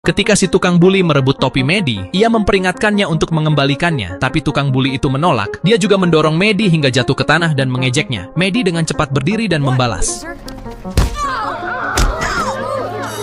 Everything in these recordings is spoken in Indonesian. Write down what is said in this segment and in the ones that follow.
Ketika si tukang buli merebut topi Maddie, ia memperingatkannya untuk mengembalikannya, tapi tukang buli itu menolak. Dia juga mendorong Maddie hingga jatuh ke tanah dan mengejeknya. Maddie dengan cepat berdiri dan membalas.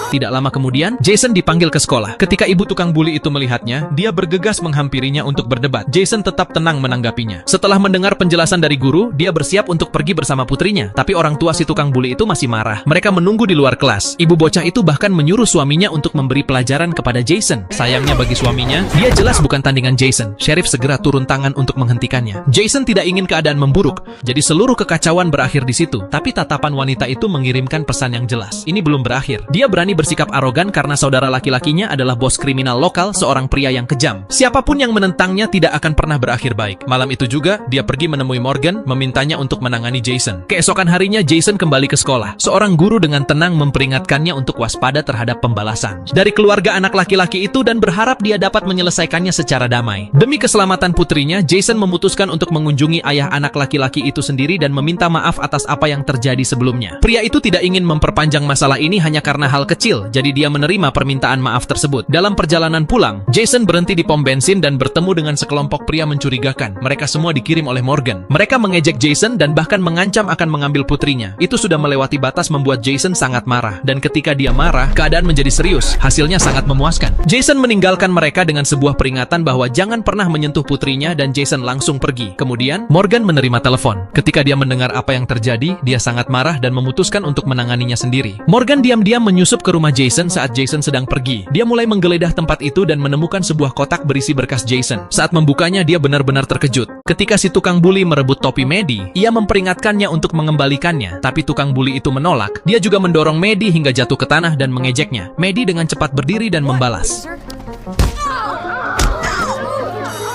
Tidak lama kemudian, Jason dipanggil ke sekolah. Ketika ibu tukang buli itu melihatnya, dia bergegas menghampirinya untuk berdebat. Jason tetap tenang menanggapinya. Setelah mendengar penjelasan dari guru, dia bersiap untuk pergi bersama putrinya. Tapi orang tua si tukang buli itu masih marah. Mereka menunggu di luar kelas. Ibu bocah itu bahkan menyuruh suaminya untuk memberi pelajaran kepada Jason. Sayangnya bagi suaminya, dia jelas bukan tandingan Jason. Sheriff segera turun tangan untuk menghentikannya. Jason tidak ingin keadaan memburuk, jadi seluruh kekacauan berakhir di situ. Tapi tatapan wanita itu mengirimkan pesan yang jelas. Ini belum berakhir. Dia berani bersikap arogan karena saudara laki-lakinya adalah bos kriminal lokal, seorang pria yang kejam. Siapapun yang menentangnya tidak akan pernah berakhir baik. Malam itu juga, dia pergi menemui Morgan, memintanya untuk menangani Jason. Keesokan harinya, Jason kembali ke sekolah. Seorang guru dengan tenang memperingatkannya untuk waspada terhadap pembalasan dari keluarga anak laki-laki itu dan berharap dia dapat menyelesaikannya secara damai. Demi keselamatan putrinya, Jason memutuskan untuk mengunjungi ayah anak laki-laki itu sendiri dan meminta maaf atas apa yang terjadi sebelumnya. Pria itu tidak ingin memperpanjang masalah ini hanya karena hal kecil, jadi dia menerima permintaan maaf tersebut. Dalam perjalanan pulang, Jason berhenti di pom bensin dan bertemu dengan sekelompok pria mencurigakan. Mereka semua dikirim oleh Morgan. Mereka mengejek Jason dan bahkan mengancam akan mengambil putrinya. Itu sudah melewati batas membuat Jason sangat marah. Dan ketika dia marah, keadaan menjadi serius. Hasilnya sangat memuaskan. Jason meninggalkan mereka dengan sebuah peringatan bahwa jangan pernah menyentuh putrinya dan Jason langsung pergi. Kemudian, Morgan menerima telepon. Ketika dia mendengar apa yang terjadi, dia sangat marah dan memutuskan untuk menanganinya sendiri. Morgan diam-diam menyusup ke rumah Jason saat Jason sedang pergi. Dia mulai menggeledah tempat itu dan menemukan sebuah kotak berisi berkas Jason. Saat membukanya, dia benar-benar terkejut. Ketika si tukang buli merebut topi Maddie, ia memperingatkannya untuk mengembalikannya, tapi tukang buli itu menolak. Dia juga mendorong Maddie hingga jatuh ke tanah dan mengejeknya. Maddie dengan cepat berdiri dan membalas.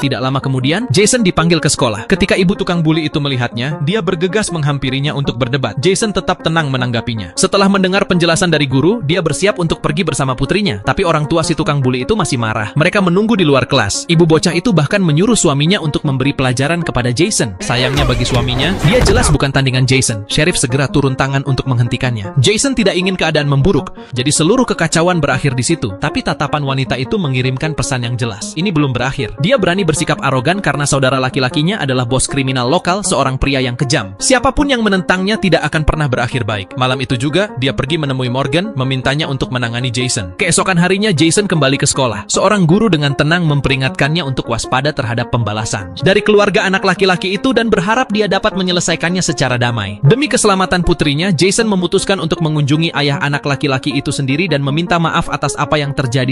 Tidak lama kemudian, Jason dipanggil ke sekolah. Ketika ibu tukang buli itu melihatnya, dia bergegas menghampirinya untuk berdebat. Jason tetap tenang menanggapinya. Setelah mendengar penjelasan dari guru, dia bersiap untuk pergi bersama putrinya. Tapi orang tua si tukang buli itu masih marah. Mereka menunggu di luar kelas. Ibu bocah itu bahkan menyuruh suaminya untuk memberi pelajaran kepada Jason. Sayangnya bagi suaminya, dia jelas bukan tandingan Jason. Sheriff segera turun tangan untuk menghentikannya. Jason tidak ingin keadaan memburuk, jadi seluruh kekacauan berakhir di situ. Tapi tatapan wanita itu mengirimkan pesan yang jelas. Ini belum berakhir. Dia berani bersikap arogan karena saudara laki-lakinya adalah bos kriminal lokal, seorang pria yang kejam. Siapapun yang menentangnya tidak akan pernah berakhir baik. Malam itu juga, dia pergi menemui Morgan, memintanya untuk menangani Jason. Keesokan harinya, Jason kembali ke sekolah. Seorang guru dengan tenang memperingatkannya untuk waspada terhadap pembalasan dari keluarga anak laki-laki itu dan berharap dia dapat menyelesaikannya secara damai. Demi keselamatan putrinya, Jason memutuskan untuk mengunjungi ayah anak laki-laki itu sendiri dan meminta maaf atas apa yang terjadi.